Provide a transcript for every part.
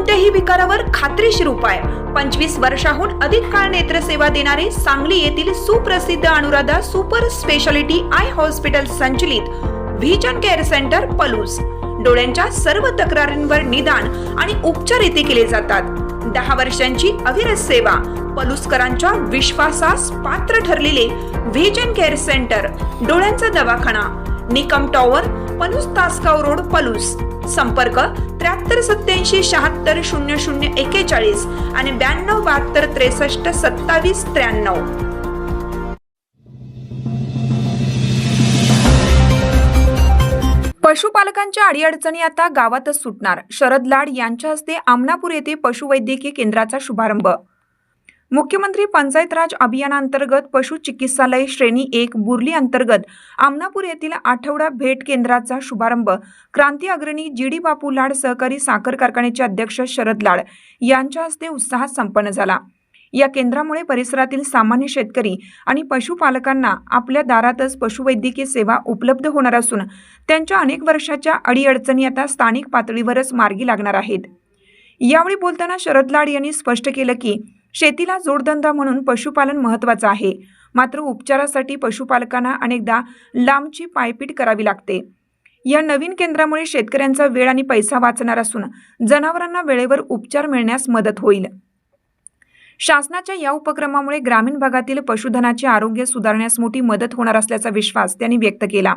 कोणत्याही विकारावर खात्रीशीर उपाय। 25 वर्षाहून अधिक काळ नेत्रसेवा देणारे सांगली येथील सुप्रसिद्ध Anuradha super speciality I hospital संचलित व्हिजन केअर सेंटर पलूस। डोळ्यांच्या सर्व तक्रारींवर निदान आणि उपचार येथे केले जातात। 10 वर्षांची अविरत सेवा। पलूसकरांच्या विश्वासास पात्र ठरलेले व्हिजन केअर सेंटर, डोळ्यांचा दवाखाना, निकम टॉवर, पलूस तासगाव रोड, पलूस। संपर्क 7387760041 आणि 9272632793। पशुपालकांच्या अडीअडचणी आता गावातच सुटणार। शरद लाड यांच्या हस्ते आमनापूर येथे पशुवैद्यकीय केंद्राचा शुभारंभ। मुख्यमंत्री पंचायत राज अभियानांतर्गत पशु चिकित्सालय श्रेणी 1 बुर्ली अंतर्गत आमनापूर येथील आठवडा भेट केंद्राचा शुभारंभ क्रांती अग्रणी जी.डी. बापू लाड सहकारी साखर कारखान्याचे अध्यक्ष शरद लाड यांच्या हस्ते उत्साहात संपन्न झाला। या केंद्रामुळे परिसरातील सामान्य शेतकरी आणि पशुपालकांना आपल्या दारातच पशुवैद्यकीय सेवा उपलब्ध होणार असून त्यांच्या अनेक वर्षाच्या अडीअडचणी आता स्थानिक पातळीवरच मार्गी लागणार आहेत। यावेळी बोलताना शरद लाड यांनी स्पष्ट केलं की शेतीला जोडधंदा म्हणून पशुपालन महत्त्वाचं आहे, मात्र उपचारासाठी पशुपालकांना अनेकदा लांबची पायपीट करावी लागते। या नवीन केंद्रामुळे शेतकऱ्यांचा वेळ आणि पैसा वाचणार असून जनावरांना वेळेवर उपचार मिळण्यास मदत होईल। शासनाच्या या उपक्रमामुळे ग्रामीण भागातील पशुधनाचे आरोग्य सुधारण्यास मोठी मदत होणार असल्याचा विश्वास त्यांनी व्यक्त केला।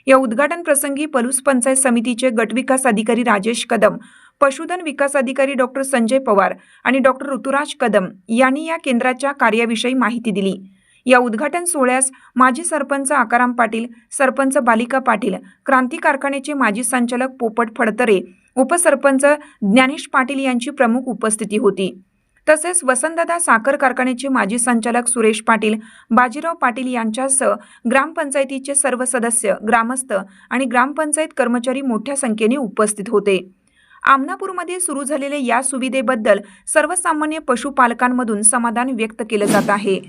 या उद्घाटन प्रसंगी पलूस पंचायत समितीचे गटविकास अधिकारी राजेश कदम, पशुधन विकास अधिकारी डॉक्टर संजय पवार आणि डॉक्टर ऋतुराज कदम यांनी या केंद्राच्या कार्याविषयी माहिती दिली। या उद्घाटन सोहळ्यास माजी सरपंच आकाराम पाटील, सरपंच बालिका पाटील, क्रांती कारखान्याचे माजी संचालक पोपट फडतरे, उपसरपंच ज्ञानेश पाटील यांची प्रमुख उपस्थिती होती। तसेच वसंतदादा साखर कारखान्याचे माजी संचालक सुरेश पाटील, बाजीराव पाटील यांच्यासह ग्रामपंचायतीचे सर्व सदस्य, ग्रामस्थ आणि ग्रामपंचायत कर्मचारी मोठ्या संख्येने उपस्थित होते। आमनापूरमध्ये सुरू झालेल्या या सुविधेबद्दल सर्वसामान्य पशुपालकांमधून समाधान व्यक्त केले जात आहे।